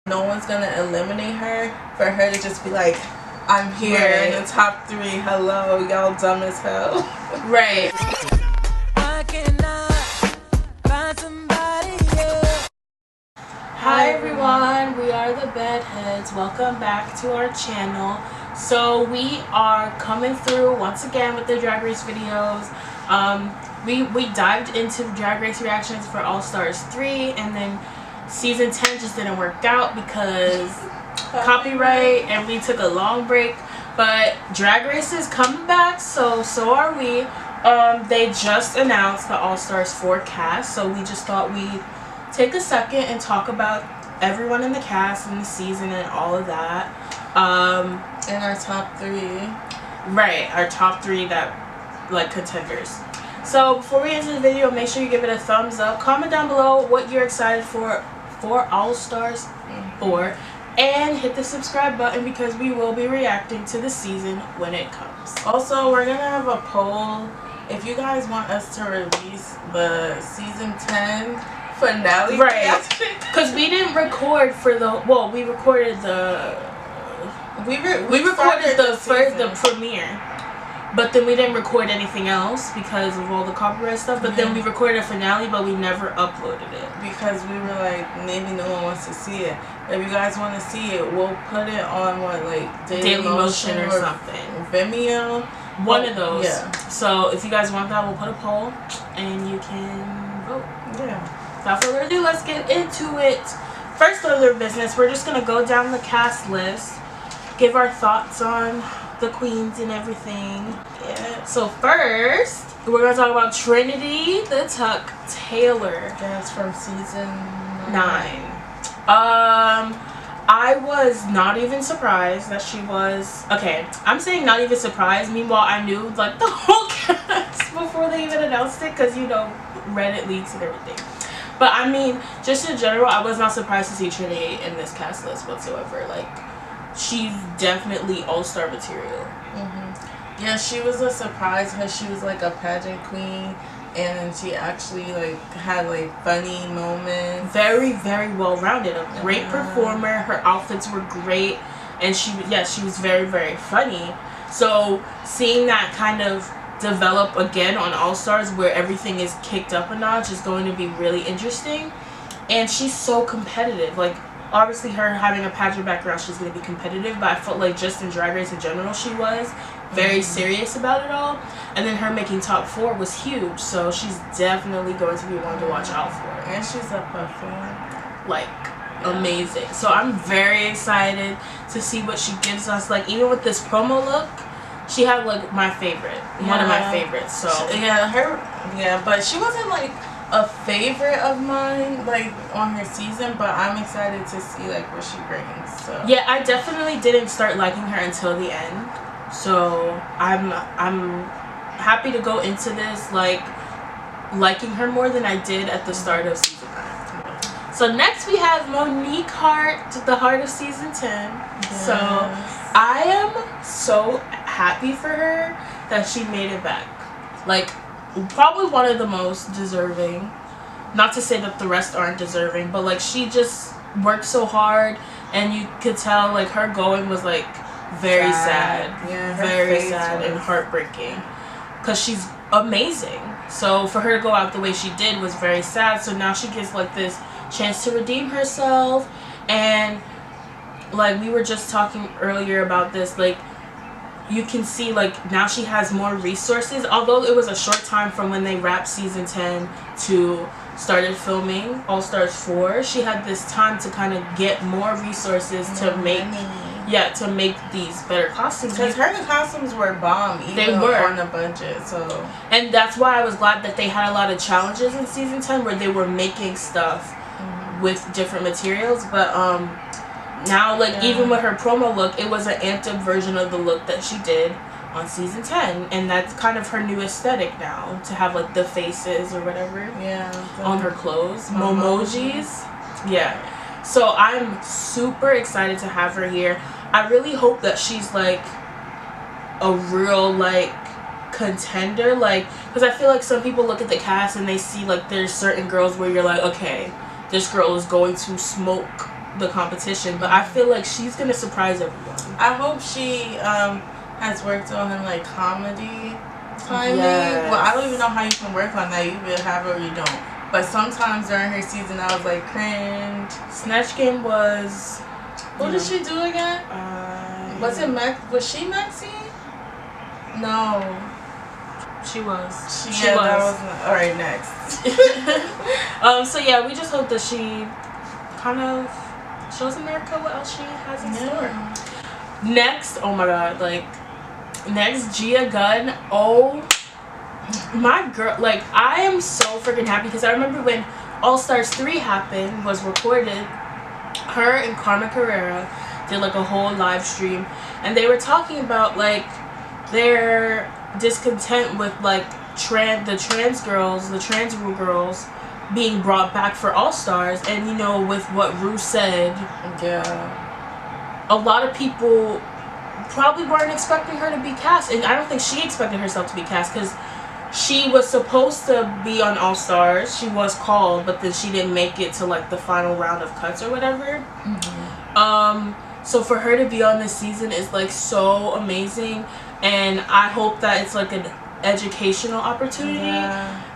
No one's gonna eliminate her. For her to just be like, I'm here in the top 3. Hello, y'all dumb as hell. Right. Hi everyone, we are the Bedheads. Welcome back to our channel. So we are coming through once again with the Drag Race videos. We dived into Drag Race reactions for All Stars 3, and then season 10 just didn't work out because copyright, and we took a long break. But Drag Race is coming back, so are we. They just announced the All Stars 4 cast, so we just thought we'd take a second and talk about everyone in the cast and the season and all of that. And our top 3. Right, our top 3 that, like, contenders. So before we get into the video, make sure you give it a thumbs up. Comment down below what you're excited for All Stars 4. And hit the subscribe button because we will be reacting to the season when it comes. Also, we're going to have a poll. If you guys want us to release the season 10 finale, right? Because we didn't record for the we recorded the we recorded the premiere, but then we didn't record anything else because of all the copyright stuff. But then we recorded a finale, but we never uploaded it because we were like, maybe no one wants to see it. If you guys want to see it, we'll put it on Daily Motion or something, Vimeo, one of those. Yeah. So if you guys want that, we'll put a poll and you can vote. Yeah. Without further ado, let's get into it. First order of business, we're just going to go down the cast list, give our thoughts on the queens and everything. Yeah. So first, we're going to talk about Trinity the Tuck Taylor. That's from season 9. I was not even surprised that she was... Okay, I'm saying not even surprised. Meanwhile, I knew, like, the whole cast before they even announced it because, you know, Reddit leaks and everything. But I mean, just in general, I was not surprised to see Trinity in this cast list whatsoever. Like, she's definitely all-star material. Yeah, she was a surprise because she was like a pageant queen, and then she actually like had like funny moments. Very, very well-rounded. A great performer. Her outfits were great, and she was very, very funny. So seeing that kind of develop again on All Stars where everything is kicked up a notch is going to be really interesting. And she's so competitive. Like, obviously her having a pageant background, she's going to be competitive, but I felt like just in Drag Race in general she was very serious about it all. And then her making top 4 was huge, so she's definitely going to be one to watch out for. And she's a performer. Like, amazing. So I'm very excited to see what she gives us. Like, even with this promo look, she had like my favorite, one of my favorites. So but she wasn't like a favorite of mine like on her season, but I'm excited to see like what she brings. So yeah, I definitely didn't start liking her until the end. So I'm happy to go into this like liking her more than I did at the start of season 9. So next we have Monique Heart, the heart of season 10. Yes. So I am so happy for her that she made it back. Like, probably one of the most deserving. Not to say that the rest aren't deserving, but like she just worked so hard, and you could tell like her going was like very sad. Yeah, very sad and heartbreaking because she's amazing. So for her to go out the way she did was very sad. So now she gets like this chance to redeem herself. And like we were just talking earlier about this, like you can see like now she has more resources. Although it was a short time from when they wrapped season 10 to started filming All Stars 4, she had this time to kind of get more resources to make to make these better costumes. Because her costumes were bomb, even they were on a budget. So, and that's why I was glad that they had a lot of challenges in season 10 where they were making stuff with different materials. But now like even with her promo look, it was an amped up version of the look that she did on season 10, and that's kind of her new aesthetic now, to have like the faces or whatever on her clothes, momojis. So I'm super excited to have her here. I really hope that she's like a real like contender, like, because I feel like some people look at the cast and they see like there's certain girls where you're like, okay, this girl is going to smoke the competition, but I feel like she's gonna surprise everyone. I hope she has worked on her like comedy timing. Yes. Well, I don't even know how you can work on that. You either have it or you don't. But sometimes during her season, I was like cringe. Snatch Game was. What did she do again? Was it Was she Maxine? No. She was. She was. That was alright, next. So yeah, we just hope that she kind of shows America what else she has in store. Next, oh my god, like next Gia Gunn. Oh my girl, like I am so freaking happy because I remember when All Stars 3 happened, was recorded, her and Carmen Carrera did like a whole live stream and they were talking about like their discontent with like the trans girls being brought back for All Stars, and you know, with what Rue said, a lot of people probably weren't expecting her to be cast, and I don't think she expected herself to be cast because she was supposed to be on All Stars. She was called, but then she didn't make it to like the final round of cuts or whatever. So for her to be on this season is like so amazing, and I hope that it's like an educational opportunity.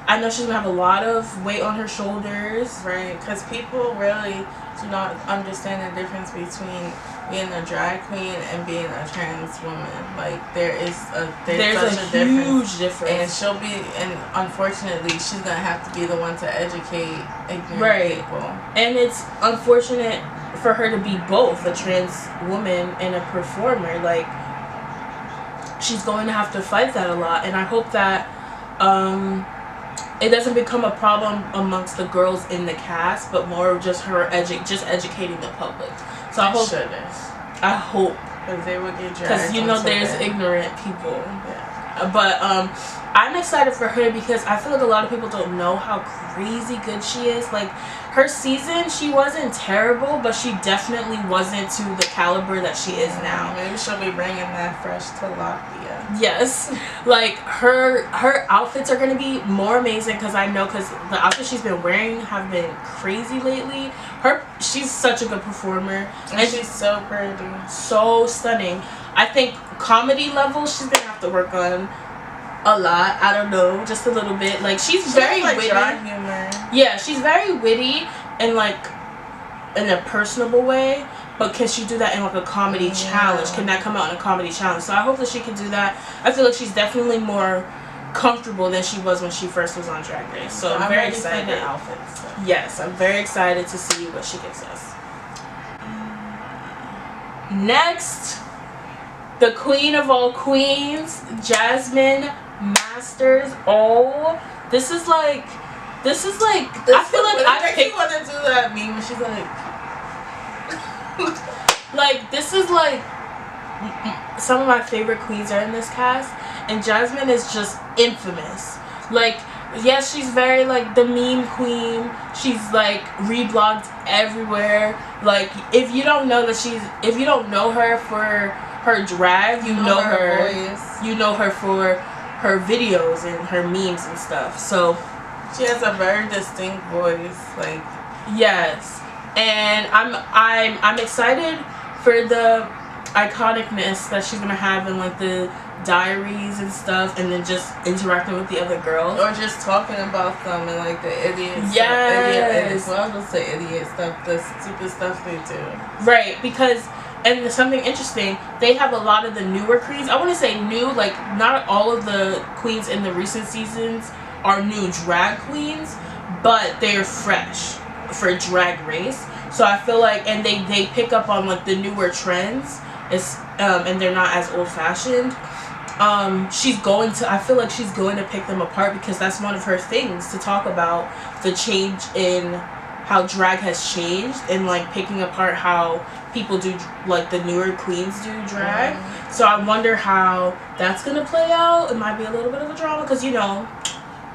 I know she's gonna have a lot of weight on her shoulders, right? Because people really do not understand the difference between being a drag queen and being a trans woman. Like there's such a huge difference, and unfortunately she's gonna have to be the one to educate ignorant people. And it's unfortunate for her to be both a trans woman and a performer. Like she's going to have to fight that a lot, and I hope that it doesn't become a problem amongst the girls in the cast, but more just her educating the public. So I hope because they would get dragged, because you know there's ignorant people. But I'm excited for her because I feel like a lot of people don't know how crazy good she is. Like her season, she wasn't terrible, but she definitely wasn't to the caliber that she is now. Maybe she'll be bringing that fresh tilapia. Yes, like her outfits are gonna be more amazing because the outfits she's been wearing have been crazy lately. She's such a good performer, and she's so pretty, so stunning. I think comedy level she's gonna have to work on a lot. I don't know, just a little bit. Like she's very witty. Dry humor. Yeah, she's very witty and like in a personable way. But can she do that in like a comedy challenge? Can that come out in a comedy challenge? So I hope that she can do that. I feel like she's definitely more comfortable than she was when she first was on Drag Race. So I'm very excited. Outfits, so. Yes, I'm very excited to see what she gives us. Next, the queen of all queens, Jasmine Masters. Oh, this is like I feel like I picked. You want to do that meme when she's like. Like this is like some of my favorite queens are in this cast, and Jasmine is just infamous. Like yes, she's very like the meme queen. She's like reblogged everywhere. Like if you don't know her for her drag, you know her voice. You know her for her videos and her memes and stuff. So she has a very distinct voice. Like yes. And I'm excited for the iconicness that she's gonna have in like the diaries and stuff, and then just interacting with the other girls, or just talking about them and like the idiot stuff. Well, I was gonna say idiot stuff, the stupid stuff they do. Right, because and something interesting, they have a lot of the newer queens. I want to say new, like not all of the queens in the recent seasons are new drag queens, but they're fresh for Drag Race. So I feel like, and they pick up on like the newer trends, and they're not as old fashioned. I feel like she's going to pick them apart because that's one of her things, to talk about the change in how drag has changed and like picking apart how people do, like the newer queens do drag. So I wonder how that's gonna play out. It might be a little bit of a drama because, you know,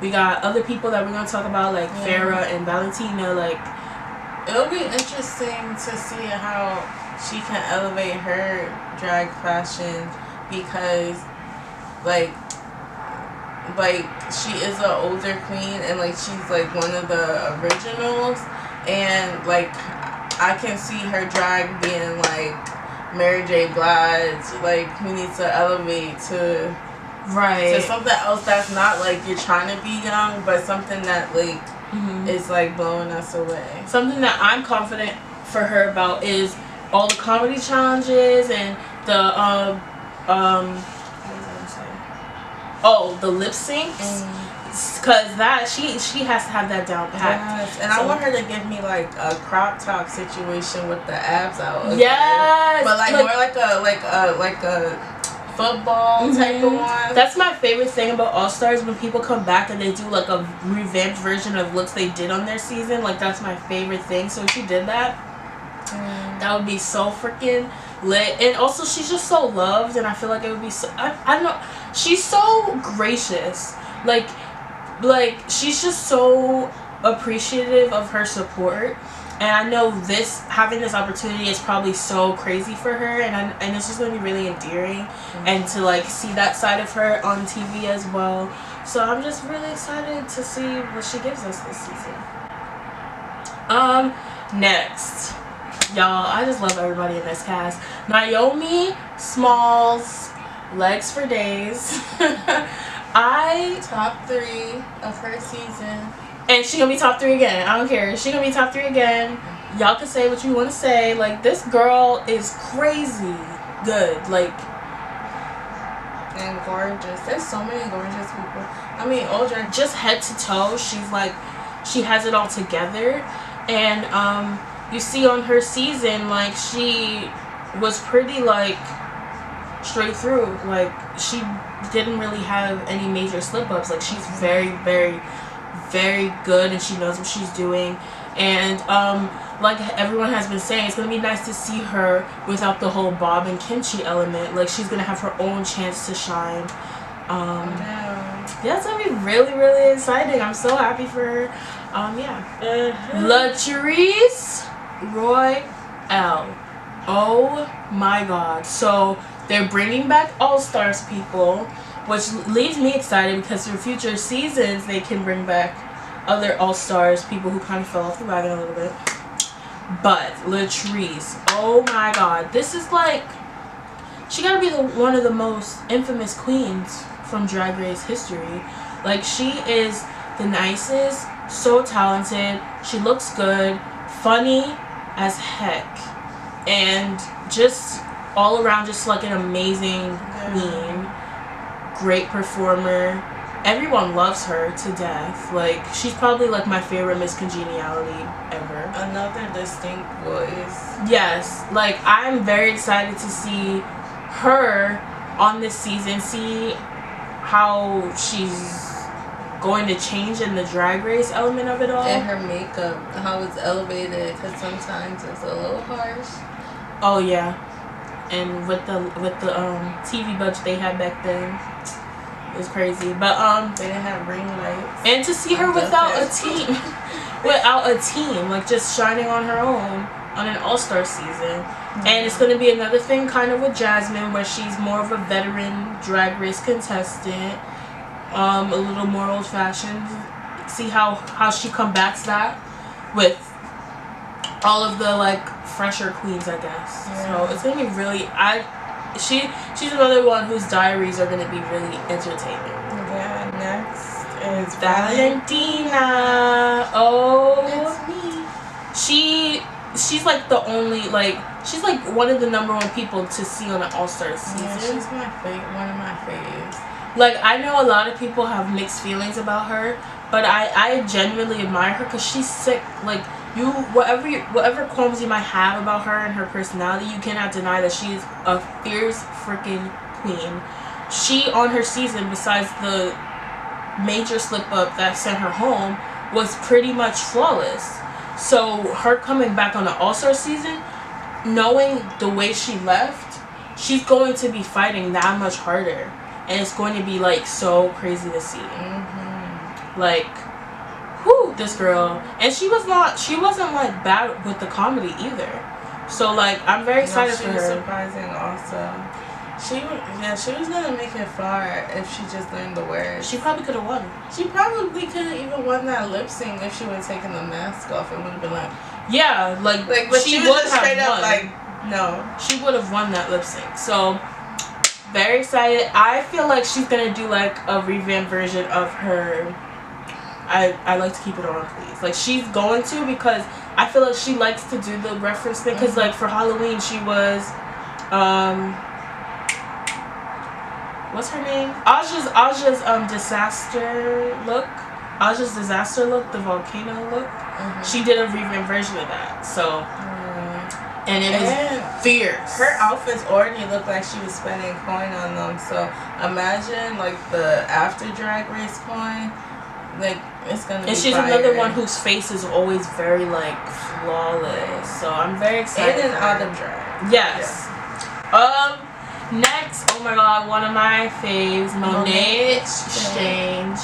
we got other people that we're gonna talk about, like Farrah and Valentina. Like it'll be interesting to see how she can elevate her drag fashion, because like she is an older queen and like she's like one of the originals, and like I can see her drag being like Mary J. Blige. Like, we need to elevate to something else that's not like you're trying to be young, but something that like is like blowing us away. Something that I'm confident for her about is all the comedy challenges and the the lip syncs. Cause that she has to have that down pat. Yes, and so, I want her to give me like a crop top situation with the abs out. Again. Yes, but like more like a football type of one. That's my favorite thing about All Stars, when people come back and they do like a revamped version of looks they did on their season. Like, that's my favorite thing. So if she did that, that would be so freaking lit. And also, she's just so loved, and I feel like it would be so. I don't know. She's so gracious. Like she's just so appreciative of her support, and I know having this opportunity is probably so crazy for her, and it's just going to be really endearing, and to like see that side of her on TV as well. So I'm just really excited to see what she gives us this season. Next, y'all, I just love everybody in this cast. Naomi Smalls, legs for days. Top 3 of her season. And she gonna be top 3 again. I don't care. She gonna be top 3 again. Y'all can say what you want to say. Like, this girl is crazy good. Like, and gorgeous. There's so many gorgeous people. I mean, older. Just head to toe, she's like, she has it all together. And you see on her season, like, she was pretty like straight through. Like, she didn't really have any major slip-ups. Like, she's very, very, very good, and she knows what she's doing. And like everyone has been saying, it's gonna be nice to see her without the whole Bob and Kimchi element. Like, she's gonna have her own chance to shine. Yeah, it's gonna be really, really exciting. I'm so happy for her. Latrice Royale. Oh my god. So they're bringing back All-Stars people, which leaves me excited, because for future seasons they can bring back other All-Stars, people who kind of fell off the wagon a little bit. But Latrice, oh my god, this is like, she gotta be one of the most infamous queens from Drag Race history. Like, she is the nicest, so talented, she looks good, funny as heck, and just all around just like an amazing queen, great performer. Everyone loves her to death. Like, she's probably like my favorite Miss Congeniality ever. Another distinct voice. Yes, like, I'm very excited to see her on this season, see how she's going to change in the Drag Race element of it all. And her makeup, how it's elevated, because sometimes it's a little harsh. Oh yeah. And with the TV budget they had back then, it was crazy. But they didn't have ring lights. And to see her without a team, like, just shining on her own on an All-Star season. And it's gonna be another thing kind of with Jasmine, where she's more of a veteran Drag Race contestant, a little more old-fashioned. See how she combats that with all of the like fresher queens, I guess. So it's gonna be really, she's another one whose diaries are gonna be really entertaining. Yeah, next is Valentina. Oh, it's me. She's like the only, like, she's like one of the #1 people to see on an All-Star season. Yeah, she's one of my faves. Like, I know a lot of people have mixed feelings about her, but I genuinely admire her, because she's sick. Like, whatever qualms you might have about her and her personality, you cannot deny that she's a fierce freaking queen. She, on her season, besides the major slip-up that sent her home, was pretty much flawless. So her coming back on the All-Star season, knowing the way she left, she's going to be fighting that much harder, and it's going to be like so crazy to see. Like, whew, this girl. And she wasn't like bad with the comedy either. So like, I'm very excited for her. She was surprising also. She was gonna make it far if she just learned the words. She probably could have won. She probably could have even won that lip sync if she would have taken the mask off. It would have been like, Yeah, like but she was just straight up like, no. She would have won that lip sync. So, very excited. I feel like she's gonna do like a revamped version of her I like to keep it on, please. Like, she's going to, because I feel like she likes to do the reference thing. Because, like, for Halloween, she was, what's her name? Aja's disaster look. Aja's disaster look, the volcano look. She did a revamped version of that. So, and it was fierce. Her outfits already looked like she was spending coin on them. So, imagine, like, the after Drag Race coin. Like, it's gonna be she's fire. another one whose face is always very, like, flawless. So I'm very excited. And out of drag. Yes. Yeah. Next, oh my god, one of my faves, Monet X Change.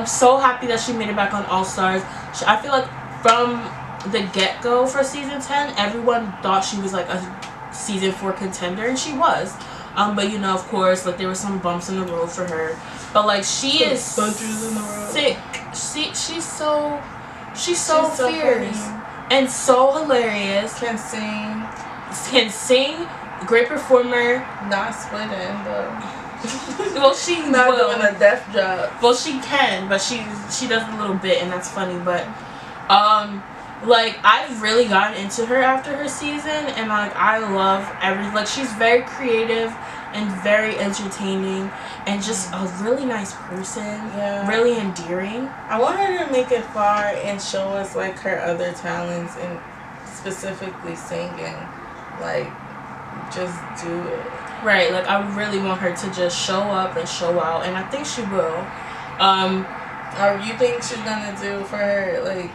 So happy that she made it back on All Stars. I feel like from the get-go for season 10, everyone thought she was like a season 4 contender, and she was. But you know, of course, like, there were some bumps in the road for her. But like, she is sick. She's so fierce and so hilarious. Can sing. Great performer. Not splitting though. Well, she's not doing a death job. Well, she can, but she does a little bit, and that's funny. But like, I've really gotten into her after her season, and like, I love everything. Like, she's very creative and very entertaining, and just a really nice person. Yeah. Really endearing. I want her to make it far and show us like her other talents, and specifically singing. Like, just do it. Right. Like, I really want her to just show up and show out, and I think she will. Or you think she's gonna do for her, like,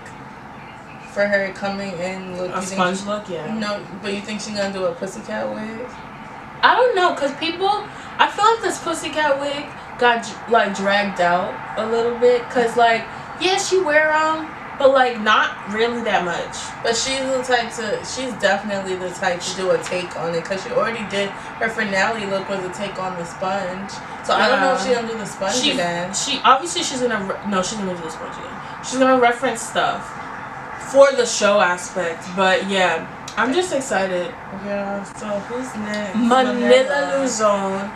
for her coming in look, a sponge look? Yeah. No, but you think she's gonna do a pussycat wig? I don't know, cause I feel like this pussycat wig got like dragged out a little bit, cause like, yeah, she wear them, but like not really that much. But she's definitely the type to do a take on it, cause she already did her finale look was a take on the sponge. So I don't know if she's gonna do the sponge again. She's gonna do the sponge again. She's gonna reference stuff for the show aspect, but yeah. I'm just excited. Yeah, so who's next? Manila Luzon.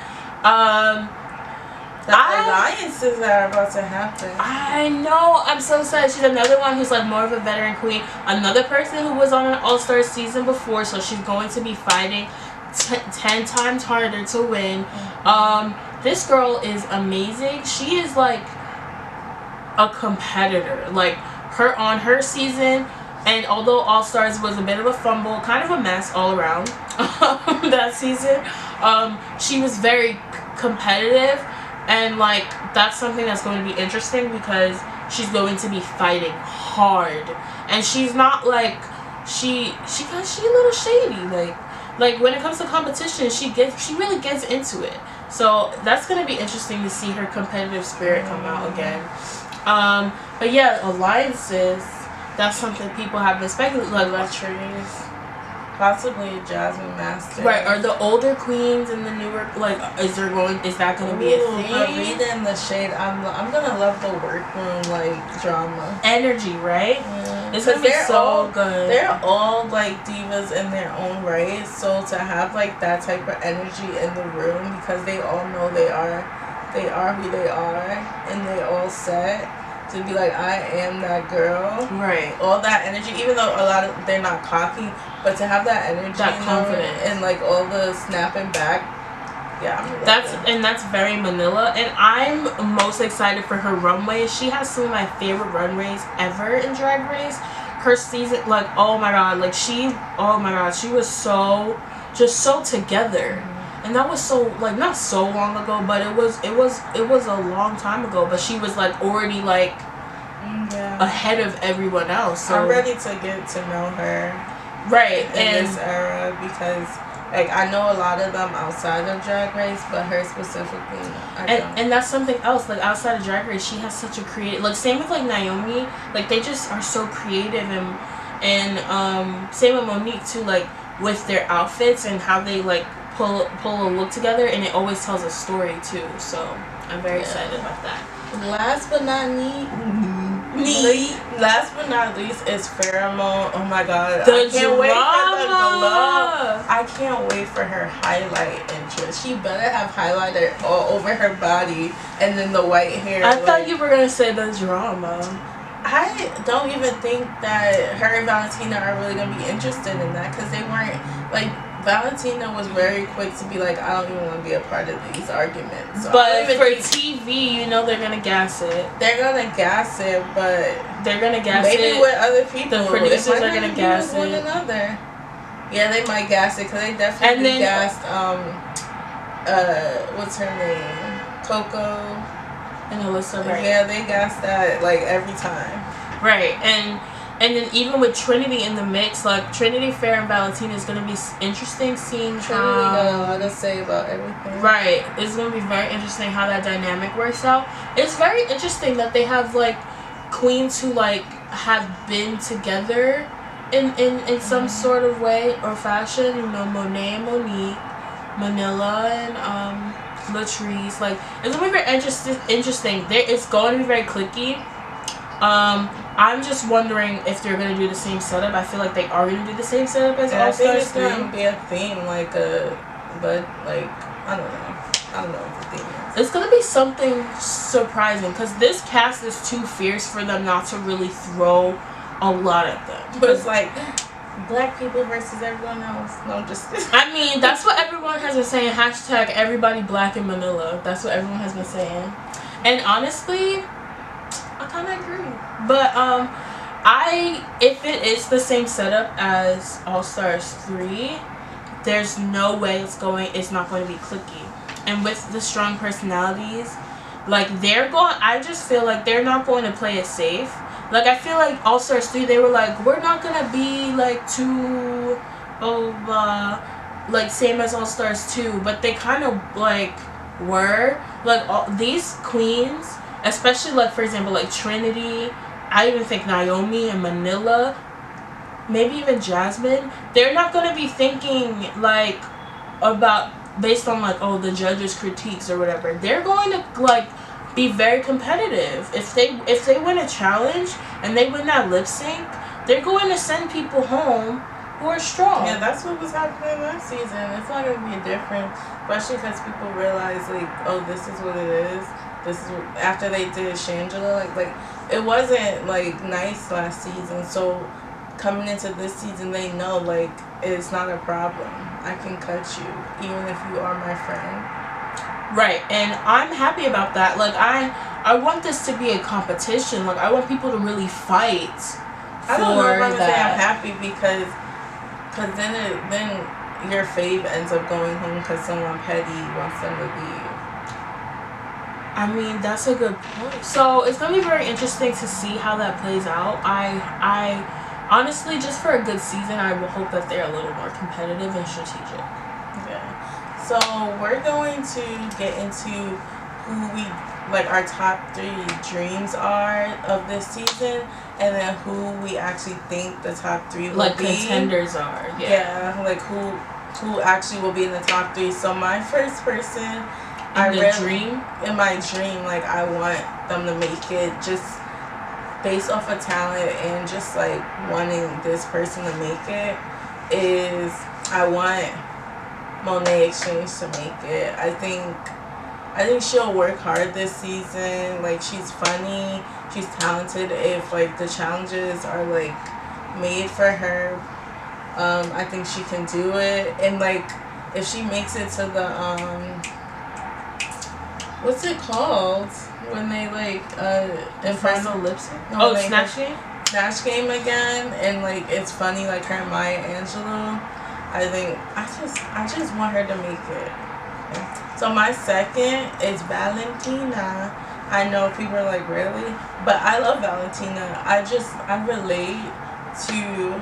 The alliances that are about to happen. I know. I'm so excited. She's another one who's like more of a veteran queen. Another person who was on an All-Star season before, so she's going to be fighting 10 times harder to win. This girl is amazing. She is like a competitor. Like, her season. And although All Stars was a bit of a fumble, kind of a mess all around that season, she was very competitive, and like, that's something that's going to be interesting, because she's going to be fighting hard, and she's not like she a little shady. Like when it comes to competition, she really gets into it. So that's going to be interesting to see her competitive spirit come out again. But yeah, alliances. That's something people have been speculating, like Latrice, possibly Jasmine Masters. Right, are the older queens and the newer, like, is that gonna be a thing? But reading the shade, I'm gonna love the workroom, like, drama. Energy, right? Yeah. It's gonna be so good. They're all like divas in their own right, so to have like that type of energy in the room, because they all know they are who they are, and they all set. To be like, I am that girl. Right. All that energy, even though they're not cocky, but to have that energy, that confidence, and like all the snapping back. Yeah, that's very Manila, and I'm most excited for her runways. She has some of my favorite runways ever in Drag Race. Her season, like, oh my god, she was so together. And that was so, like, not so long ago, but it was a long time ago. But she was like already like ahead of everyone else. So I'm ready to get to know her, right, in this era, because like, I know a lot of them outside of Drag Race, but her specifically, I don't. And that's something else. Like, outside of Drag Race, she has such a creative. Like, same with like Naomi. Like, they just are so creative, and same with Monique too. Like, with their outfits and how they like pull a look together, and it always tells a story too. So I'm very excited about that. Last but not least, Me. Last but not least is Pheromone. Oh my god. The I can't wait for the drama. glow. I can't wait for her highlight interest. She better have highlighter all over her body and then the white hair. I thought you were gonna say the drama. I don't even think that her and Valentina are really gonna be interested in that because they weren't like. Valentina was very quick to be like, I don't even want to be a part of these arguments. So but for TV, you know they're gonna gas it. They're gonna gas it, but they're gonna gas maybe it. Maybe with other people. The producers are gonna gas it. One another. Yeah, they might gas it because they definitely gassed. What's her name? Coco and Alyssa. Right. Yeah, they gassed that like every time. Right, and then even with Trinity in the mix, like Trinity, Fair, and Valentina is gonna be interesting seeing Trinity got a lot to say about everything. Right, it's gonna be very interesting how that dynamic works out. It's very interesting that they have like queens who like have been together in some sort of way or fashion. You know, Monet and Monique, Manila and Latrice. Like it's gonna be very interesting. It's going to be very cliquey. I'm just wondering if they're gonna do the same setup. I feel like they are gonna do the same setup as All Stars 3. I think it's gonna be a theme, but I don't know what the theme is. It's gonna be something surprising because this cast is too fierce for them not to really throw a lot at them. But it's like black people versus everyone else. No, I'm just. I mean, that's what everyone has been saying. Hashtag everybody black in Manila. That's what everyone has been saying. And honestly, I kind of agree. But if it is the same setup as All Stars 3, there's no way it's not going to be cliquey. And with the strong personalities, like I just feel like they're not going to play it safe. Like I feel like All Stars 3, they were like, we're not gonna be like too like same as All Stars 2, but they kind of like were like all these queens, especially like for example like Trinity. I even think Naomi and Manila, maybe even Jasmine, they're not going to be thinking like about based on like the judges' critiques or whatever. They're going to like be very competitive. If they win a challenge and they win that lip sync, they're going to send people home who are strong. Yeah, that's what was happening last season. It's not going to be different, especially because people realize like, oh, this is what it is. This is after they did Shangela, like it wasn't like nice last season. So coming into this season, they know like it's not a problem. I can cut you even if you are my friend. Right, and I'm happy about that. Like I want this to be a competition. Like I want people to really fight. I don't know if I'm gonna say I'm happy because then your fave ends up going home because someone petty wants them to leave. I mean, that's a good point. So it's gonna be very interesting to see how that plays out. I honestly, just for a good season, I will hope that they're a little more competitive and strategic. Yeah. So we're going to get into who we like our top 3 dreams are of this season, and then who we actually think the top 3 will like be. Contenders are. Yeah. Like who actually will be in the top 3. So my first person. In my dream, like I want them to make it just based off of talent and just like wanting this person to make it is I want Monet X Change to make it. I think she'll work hard this season. Like she's funny, she's talented. If like the challenges are like made for her, I think she can do it. And like if she makes it to the what's it called when they like Final lip sync? No, Snatch Game? Snatch Game again, and like it's funny like her and Maya Angelou. I think I just want her to make it. Okay. So my second is Valentina. I know people are like, really? But I love Valentina. I relate to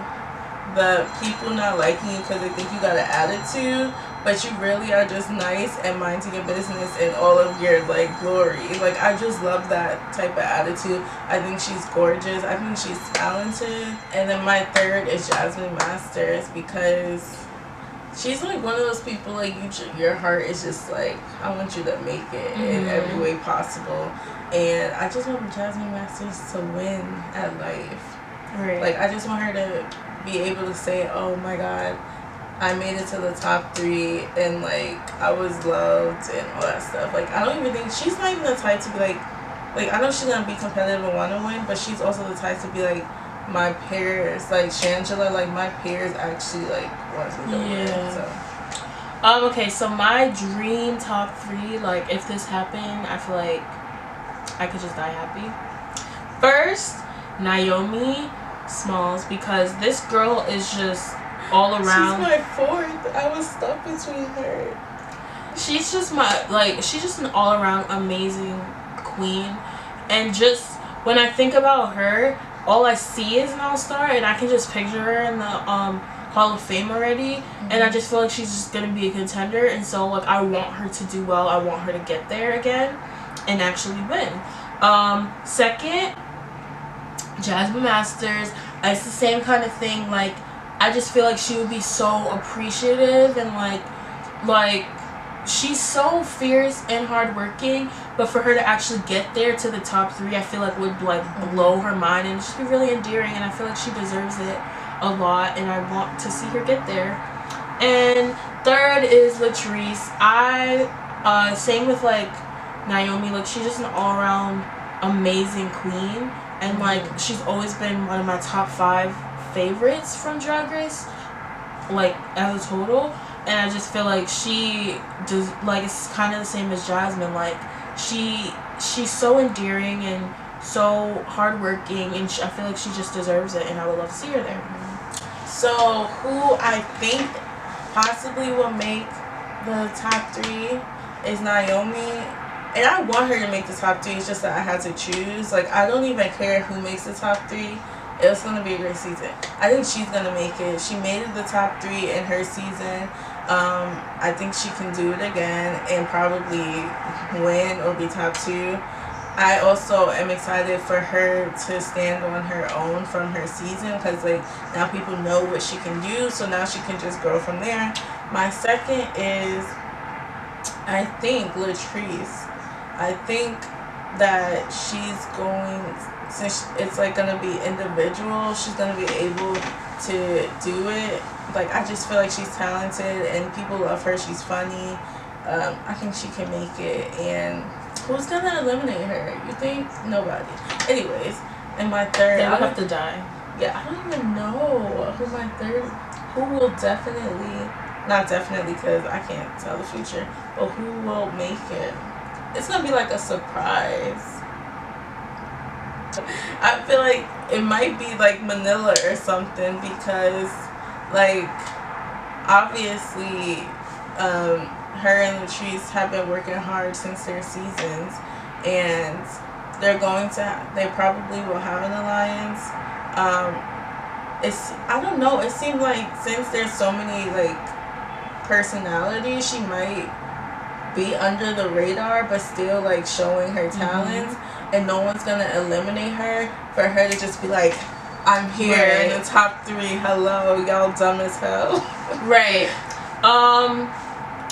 the people not liking you because they think you got an attitude, but you really are just nice and minding your business in all of your like glory. Like I just love that type of attitude. I think she's gorgeous. I think she's talented. And then my third is Jasmine Masters because she's like one of those people like your heart is just like, I want you to make it in every way possible, and I just want Jasmine Masters to win at life. Right. Like, I just want her to be able to say, oh my god, I made it to the top 3 and like I was loved and all that stuff. Like, I don't even think she's not even the type to be like I know she's gonna be competitive and want to win, but she's also the type to be like, my peers, like Shangela, like my peers actually like want me to win. So. Okay, so my dream top 3, like if this happened, I feel like I could just die happy. First, Naomi Smalls, because this girl is just all around. She's my 4th. I was stuck between her. She's just she's just an all around amazing queen, and just when I think about her, all I see is an all-star, and I can just picture her in the Hall of Fame already, and I just feel like she's just gonna be a contender, and so like I want her to do well. I want her to get there again and actually win. Second, Jasmine Masters. It's the same kind of thing. Like, I just feel like she would be so appreciative, and like she's so fierce and hardworking, but for her to actually get there to the top 3, I feel like would like blow her mind, and just be really endearing, and I feel like she deserves it a lot, and I want to see her get there. And third is Latrice. I same with like Naomi, like she's just an all-around amazing queen, and like she's always been one of my top 5 favorites from Drag Race, like as a total. And I just feel like she does, like, it's kind of the same as Jasmine. Like, she's so endearing and so hardworking, and I feel like she just deserves it, and I would love to see her there. So, who I think possibly will make the top 3 is Naomi. And I want her to make the top 3, it's just that I had to choose. Like, I don't even care who makes the top 3. It's going to be a great season. I think she's going to make it. She made it the top 3 in her season. I think she can do it again and probably win or be top 2. I also am excited for her to stand on her own from her season, because like now people know what she can do, so now she can just grow from there. My second is, I think, Latrice. I think that she's going, since it's like gonna be individual, she's gonna be able to do it. Like, I just feel like she's talented and people love her. She's funny. I think she can make it. And who's gonna eliminate her? You think? Nobody. Anyways, and my third, They would have to die. Yeah, I don't even know who my third. Who will definitely, not definitely, because I can't tell the future, but who will make it? It's gonna be like a surprise. I feel like it might be like Manila or something, because like obviously her and Latrice have been working hard since their seasons, and they probably will have an alliance. I don't know, it seemed like since there's so many like personalities, she might be under the radar but still like showing her talents, and no one's gonna eliminate her for her to just be like, I'm here in the top 3, hello, y'all dumb as hell. Right.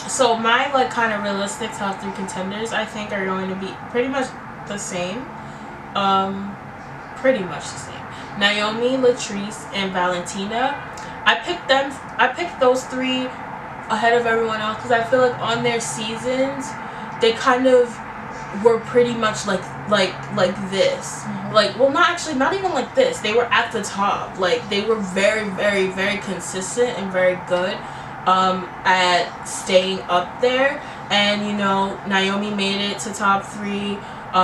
So my like kind of realistic top 3 contenders, I think, are going to be pretty much the same. Pretty much the same. Naomi, Latrice, and Valentina. I picked those 3 ahead of everyone else because I feel like on their seasons they kind of were pretty much like this. Like, well, not even like this. They were at the top. Like, they were very, very, very consistent and very good at staying up there. And, you know, Naomi made it to top 3.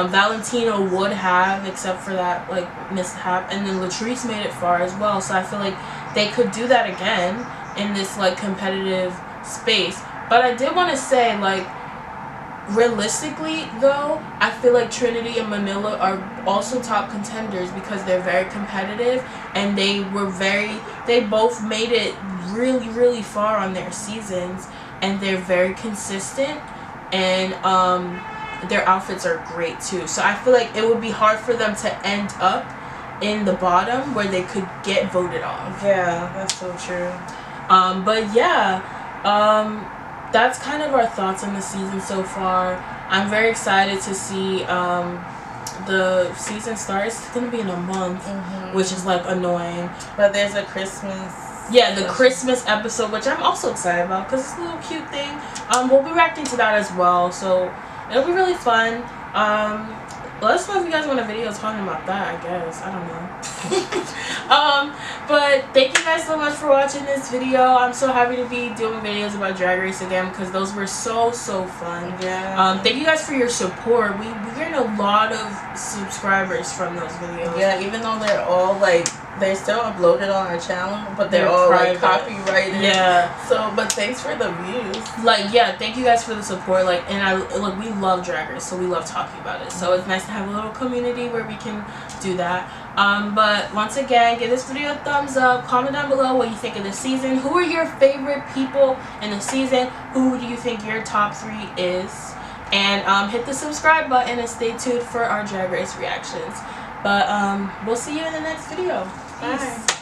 Valentina would have, except for that like mishap, and then Latrice made it far as well. So I feel like they could do that again in this like competitive space. But I did want to say, like, realistically though, I feel like Trinity and Manila are also top contenders because they're very competitive, and they both made it really, really far on their seasons, and they're very consistent, and their outfits are great too. So I feel like it would be hard for them to end up in the bottom where they could get voted off. Yeah, that's so true. But yeah, That's kind of our thoughts on the season so far. I'm very excited to see the season starts. It's gonna be in a month, which is like annoying. But there's a Christmas. Yeah, the Christmas episode, which I'm also excited about because it's a little cute thing. We'll be reacting to that as well, so it'll be really fun. Let us know if you guys want a video talking about that, I guess. I don't know. But thank you guys so much for watching this video. I'm so happy to be doing videos about Drag Race again because those were so fun. Yeah. Thank you guys for your support. We gained a lot of subscribers from those videos. Yeah, even though they're all like, they're still uploaded on our channel, but they're all private. like copyrighted. Yeah. So, but thanks for the views. Like, yeah, thank you guys for the support. Like, and we love Drag Race, so we love talking about it. So it's nice to have a little community where we can do that. But once again, give this video a thumbs up. Comment down below what you think of the season. Who are your favorite people in the season? Who do you think your top 3 is? And hit the subscribe button and stay tuned for our Drag Race reactions. But we'll see you in the next video. Peace. Bye.